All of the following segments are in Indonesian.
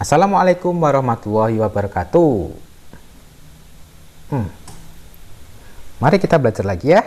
Assalamualaikum warahmatullahi wabarakatuh. Mari kita belajar lagi ya.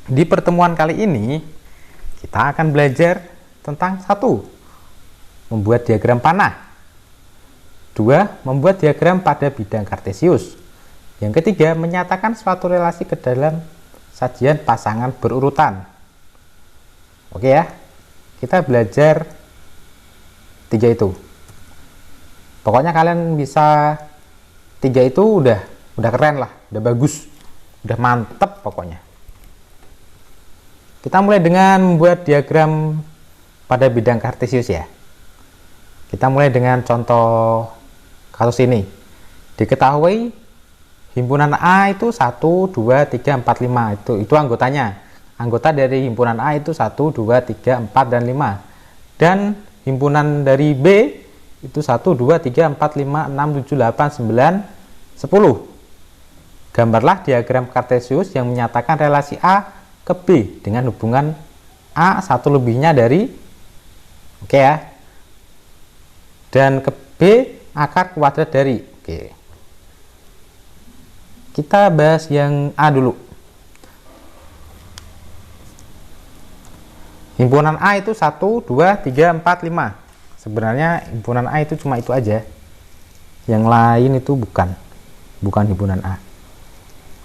Di pertemuan kali ini kita akan belajar tentang 1. Membuat diagram panah. 2. Membuat diagram pada bidang kartesius. Yang ketiga, menyatakan suatu relasi ke dalam sajian pasangan berurutan. Oke ya, kita belajar 3 itu. Pokoknya kalian bisa 3 itu udah keren lah, udah bagus, udah mantep pokoknya. Kita mulai dengan membuat diagram pada bidang kartesius ya. Kita mulai dengan contoh kasus ini. Diketahui himpunan A itu 1, 2, 3, 4, 5. Itu anggotanya. Anggota dari himpunan A itu 1, 2, 3, 4, dan 5. Dan himpunan dari B itu 1, 2, 3, 4, 5, 6, 7, 8, 9, 10. Gambarlah diagram kartesius yang menyatakan relasi A ke B dengan hubungan A 1 lebihnya dari, oke ya, dan ke B akar kuadrat dari. Oke, kita bahas yang A dulu. Himpunan A itu 1, 2, 3, 4, 5. Sebenarnya himpunan A itu cuma itu aja. Yang lain itu bukan himpunan A.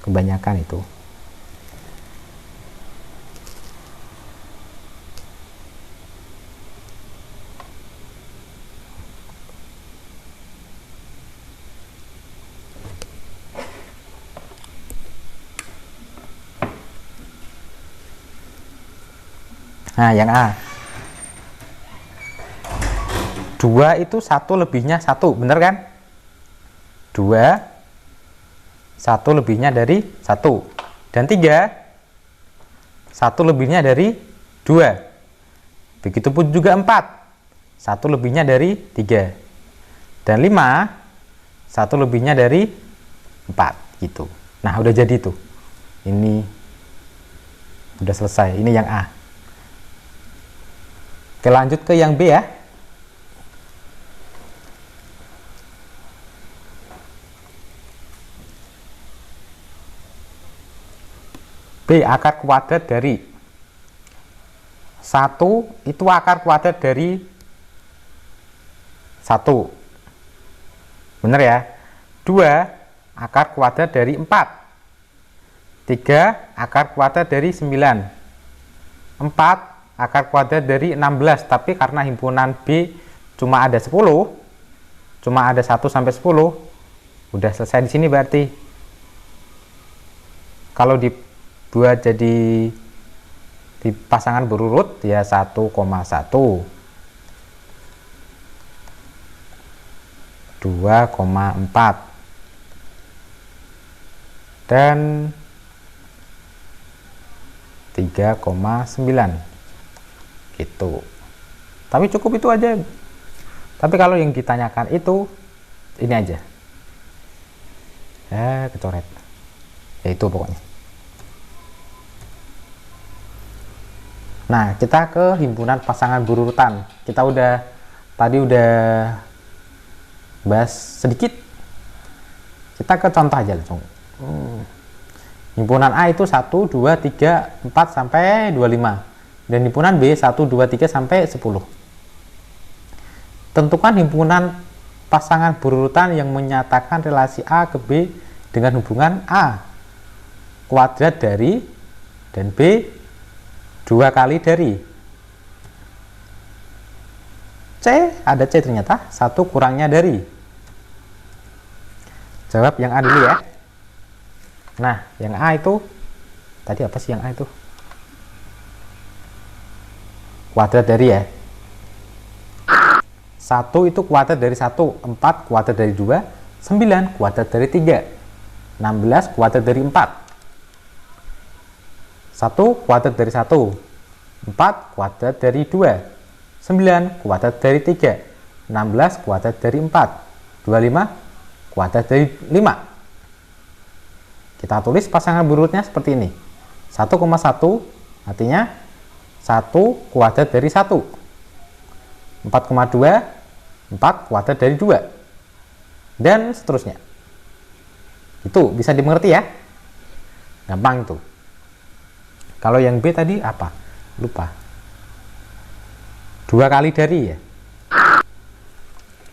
Kebanyakan itu. Nah, yang A. 2 itu 1 lebihnya 1, bener kan? 2 1 lebihnya dari 1. Dan 3 1 lebihnya dari 2. Begitupun juga 4 1 lebihnya dari 3. Dan 5 1 lebihnya dari 4 gitu. Nah, udah jadi tuh. Ini udah selesai. Ini yang A. Oke, lanjut ke yang B ya. B akar kuadrat dari 1 itu akar kuadrat dari 1. Bener ya? 2 akar kuadrat dari 4. 3 akar kuadrat dari 9. 4 akar kuadrat dari 16. Tapi karena himpunan B cuma ada 10, cuma ada 1 sampai 10, udah selesai di sini berarti. Kalau dibuat jadi di pasangan berurut ya 1,1, 2,4, dan 3,9 gitu. Tapi cukup itu aja. Tapi kalau yang ditanyakan itu ini aja ya, kecoret ya, itu pokoknya. Nah, kita ke himpunan pasangan berurutan. Kita tadi udah bahas sedikit. Kita ke contoh aja langsung. Himpunan A itu 1, 2, 3, 4 sampai 25. Dan himpunan B 1, 2, 3 sampai 10. Tentukan himpunan pasangan berurutan yang menyatakan relasi A ke B dengan hubungan A kuadrat dari dan B 2 kali dari. C, ada C ternyata, 1 kurangnya dari. Jawab yang A dulu ya. Nah, yang A itu tadi apa sih yang A itu? Kuadrat dari ya. 1 itu kuadrat dari 1, 4 kuadrat dari 2, 9 kuadrat dari 3, 16 kuadrat dari 4. 1 kuadrat dari 1, 4 kuadrat dari 2, 9 kuadrat dari 3, 16 kuadrat dari 4, 25 kuadrat dari 5. Kita tulis pasangan berurutnya seperti ini. 1,1 artinya 1 kuadrat dari 1. 4,2 4 kuadrat dari 2, dan seterusnya. Itu bisa dimengerti ya, gampang itu. Kalau yang B tadi apa? Lupa. 2 kali dari ya.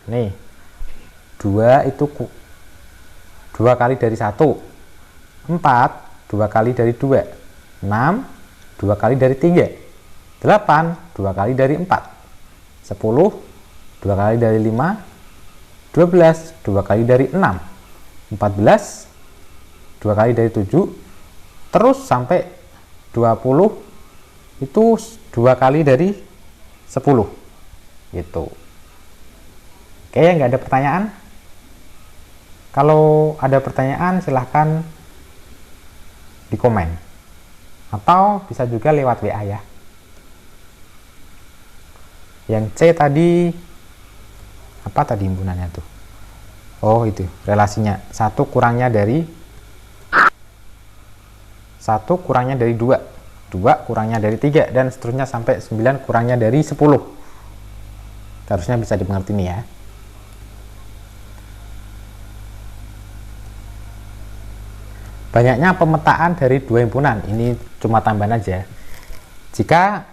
Nih, 2 itu 2 kali dari 1, 4 2 kali dari 2, 6 2 kali dari 3, 8 2 kali dari 4, 10 2 kali dari 5, 12 2 kali dari 6, 14 2 kali dari 7, terus sampai 20 itu 2 kali dari 10 gitu. Oke, nggak ada pertanyaan? Kalau ada pertanyaan silahkan di komen, atau bisa juga lewat WA ya. Yang C tadi apa tadi himpunannya tuh? Oh, itu relasinya 1 kurangnya dari 2, 2 kurangnya dari 3, dan seterusnya sampai 9 kurangnya dari 10. Harusnya bisa dimengerti nih ya. Banyaknya pemetaan dari 2 himpunan, ini cuma tambahan aja. Jika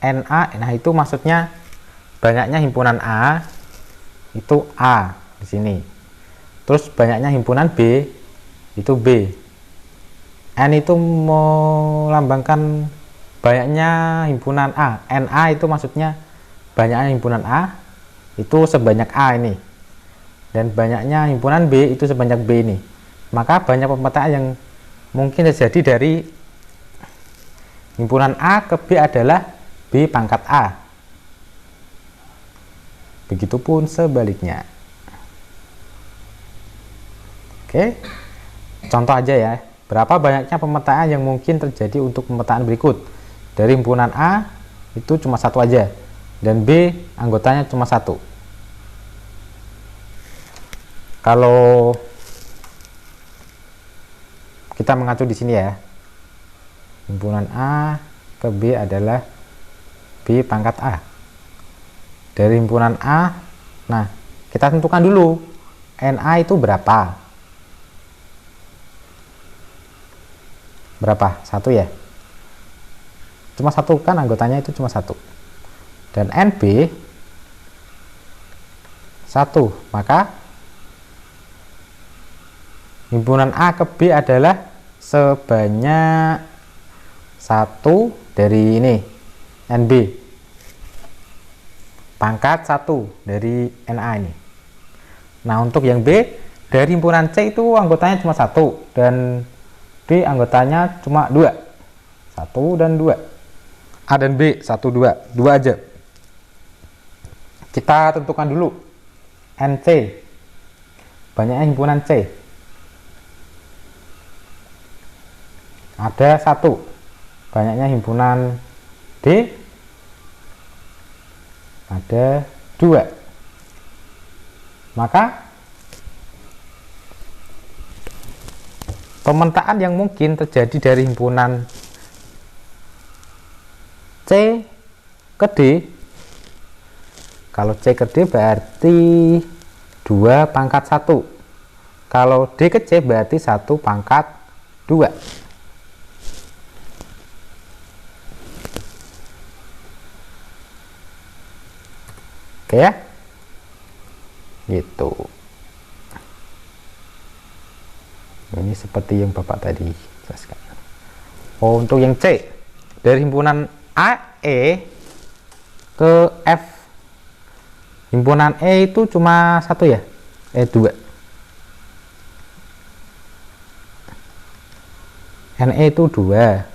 NA, nah itu maksudnya banyaknya himpunan A itu A di sini. Terus banyaknya himpunan B itu B. N itu melambangkan banyaknya himpunan A. NA itu maksudnya banyaknya himpunan A itu sebanyak A ini. Dan banyaknya himpunan B itu sebanyak B ini. Maka banyak pemetaan yang mungkin terjadi dari himpunan A ke B adalah B pangkat A. Begitupun sebaliknya. Oke, contoh aja ya. Berapa banyaknya pemetaan yang mungkin terjadi untuk pemetaan berikut. Dari himpunan A itu cuma 1 aja, dan B anggotanya cuma 1. Kalau kita mengacu di sini ya, himpunan A ke B adalah B pangkat A. Dari himpunan A, nah kita tentukan dulu NA itu berapa? Berapa? 1 ya? Cuma 1 kan, anggotanya itu cuma 1. Dan NB 1, maka himpunan A ke B adalah sebanyak 1 dari ini NB pangkat 1 dari NA ini. Nah, untuk yang B, dari himpunan C itu anggotanya cuma 1, dan B anggotanya cuma 2. 1 dan 2. A dan B 1, 2 aja. Kita tentukan dulu NC, banyaknya himpunan C ada 1, banyaknya himpunan D ada 2. Maka pemetaan yang mungkin terjadi dari himpunan C ke D, kalau C ke D berarti 2 pangkat 1, kalau D ke C berarti 1 pangkat 2. Oke ya, gitu. Ini seperti yang Bapak tadi jelaskan. Oh, untuk yang C, dari himpunan AE ke F, himpunan E itu cuma 1 ya, 2. NE itu 2,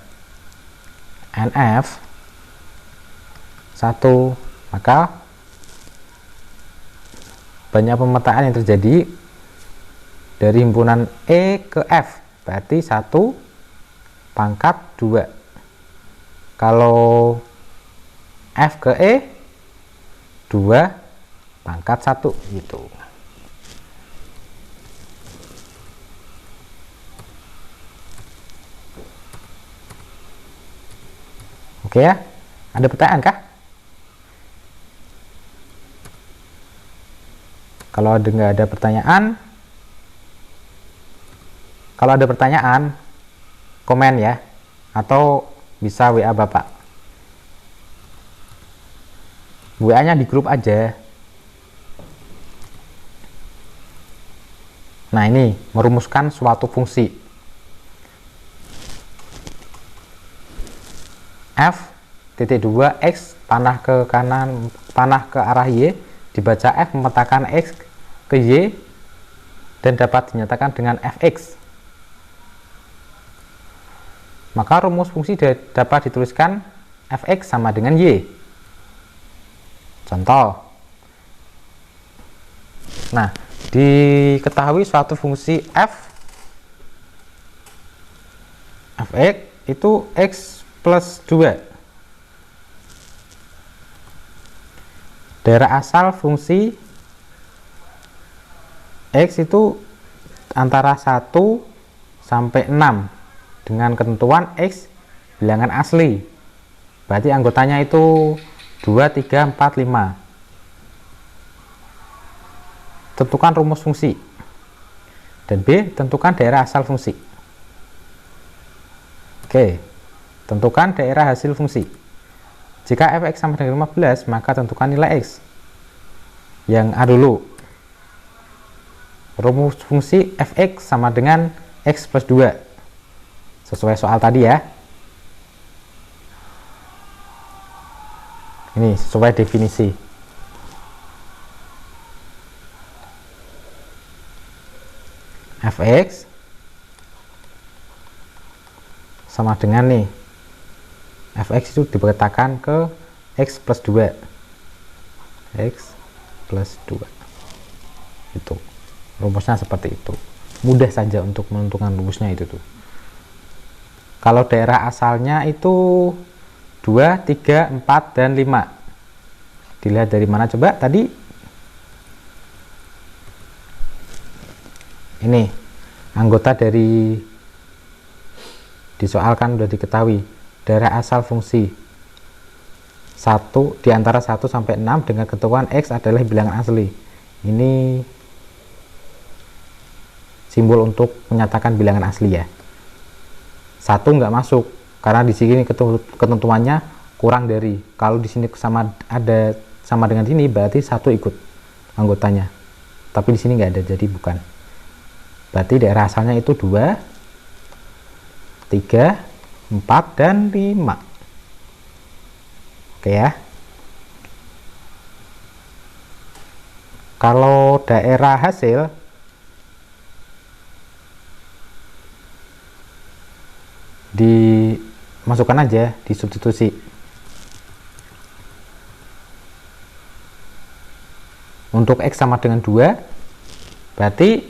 NF 1, maka banyak pemetaan yang terjadi dari himpunan E ke F, berarti 1 pangkat 2. Kalau F ke E 2 pangkat 1 gitu. Oke ya, ada pertanyaan kah? Kalau nggak ada pertanyaan, komen ya, atau bisa WA Bapak. WA-nya di grup aja. Nah, ini merumuskan suatu fungsi. f(2) x panah ke kanan, panah ke arah y, dibaca f memetakan x ke y dan dapat dinyatakan dengan fx. Maka rumus fungsi dapat dituliskan fx sama dengan y. Contoh. Nah, diketahui suatu fungsi fx itu x plus 2. Daerah asal fungsi x itu antara 1 sampai 6 dengan ketentuan x bilangan asli. Berarti anggotanya itu 2, 3, 4, 5. Tentukan rumus fungsi. Dan B, tentukan daerah asal fungsi. Oke, tentukan daerah hasil fungsi. Jika fx sama dengan 15, maka tentukan nilai x. Yang A dulu. Rumus fungsi fx sama dengan x plus 2. Sesuai soal tadi ya. Ini sesuai definisi. Fx sama dengan nih, fx itu dipetakan ke x plus 2. X plus 2. Itu. Rumusnya seperti itu. Mudah saja untuk menentukan rumusnya itu tuh. Kalau daerah asalnya itu 2, 3, 4, dan 5. Dilihat dari mana coba tadi? Ini anggota dari disoalkan sudah diketahui. Daerah asal fungsi 1 di antara 1 sampai 6 dengan ketentuan x adalah bilangan asli. Ini simbol untuk menyatakan bilangan asli ya. 1 nggak masuk karena di sini ketentuannya kurang dari, kalau di sini sama dengan sini berarti 1 ikut anggotanya, tapi di sini nggak ada, jadi bukan. Berarti daerah asalnya itu 2, 3, 4, dan 5. Oke ya. Kalau daerah hasil dimasukkan aja, disubstitusi. Untuk x sama dengan 2, berarti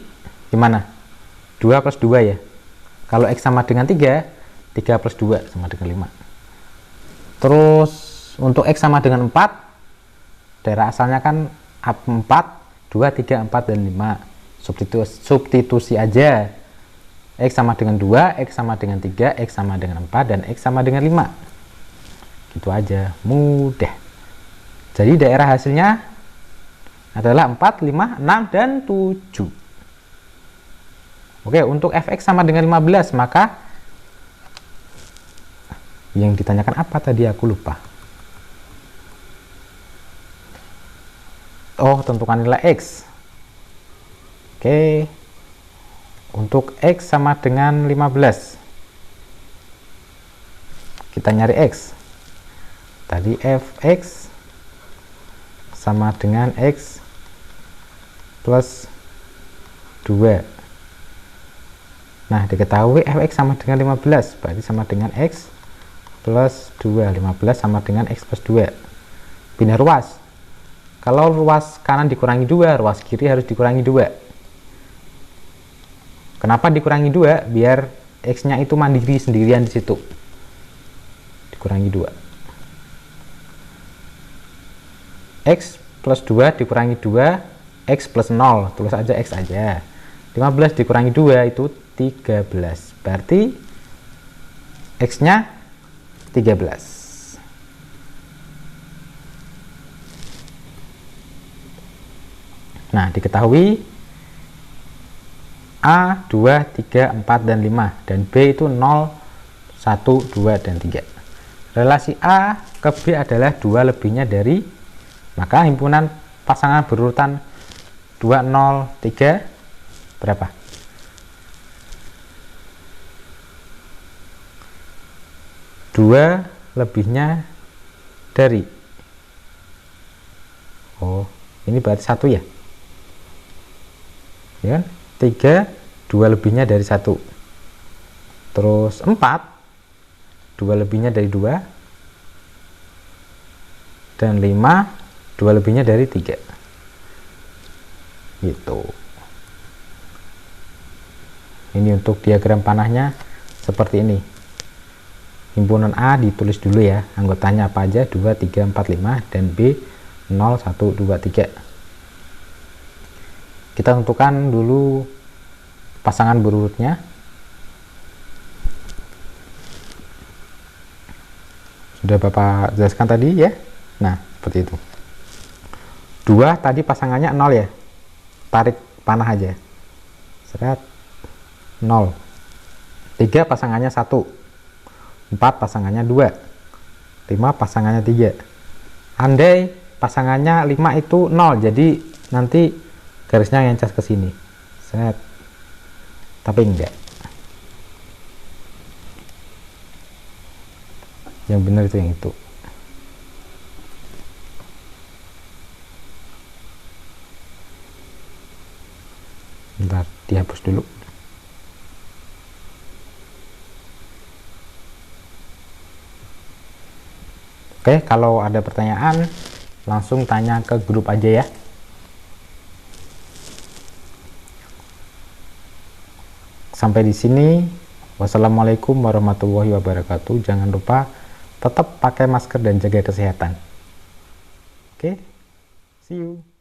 gimana? 2 plus 2 ya. Kalau x sama dengan 3, 3 plus 2 sama dengan 5. Terus untuk x sama dengan 4, daerah asalnya kan 4, 2, 3, 4, dan 5. Substitusi aja. X sama dengan 2, X sama dengan 3, X sama dengan 4, dan X sama dengan 5. Gitu aja, mudah. Jadi daerah hasilnya adalah 4, 5, 6, dan 7. Oke, untuk fx sama dengan 15, maka yang ditanyakan apa tadi aku lupa. Oh, tentukan nilai x. Oke. Untuk x sama dengan 15, kita nyari x. Tadi fx sama dengan x plus 2. Nah, diketahui fx sama dengan 15, berarti sama dengan x plus 2. 15 sama dengan x plus 2. Pindah ruas. Kalau ruas kanan dikurangi 2, ruas kiri harus dikurangi 2. Kenapa dikurangi 2? Biar x-nya itu mandiri sendirian di situ. Dikurangi 2. X plus 2 dikurangi 2, x plus 0. Tulis aja x aja. 15 dikurangi 2 itu 13. Berarti x-nya 13. Nah, diketahui A 2, 3, 4, dan 5, dan B itu 0, 1, 2, dan 3. Relasi A ke B adalah 2 lebihnya dari, maka himpunan pasangan berurutan 2, 0, 3 berapa? 2 lebihnya dari, oh ini berarti 1 ya, ya kan? 3 2 lebihnya dari 1, terus 4 2 lebihnya dari 2, dan 5 2 lebihnya dari 3 gitu. Ini untuk diagram panahnya seperti ini. Himpunan A ditulis dulu ya, anggotanya apa aja, 2, 3, 4, 5, dan B 0, 1, 2, 3. Kita tentukan dulu pasangan berurutnya. Sudah Bapak jelaskan tadi ya. Nah, seperti itu. 2 tadi pasangannya 0 ya. Tarik panah aja. Seret 0. 3 pasangannya 1. 4 pasangannya 2. 5 pasangannya 3. Andai pasangannya 5 itu 0, jadi nanti garisnya ngencas ke sini. Set. Tapi enggak. Yang benar itu yang itu. Bentar, dihapus dulu. Oke, kalau ada pertanyaan langsung tanya ke grup aja ya. Sampai di sini. Wassalamualaikum warahmatullahi wabarakatuh. Jangan lupa tetap pakai masker dan jaga kesehatan. Oke, see you.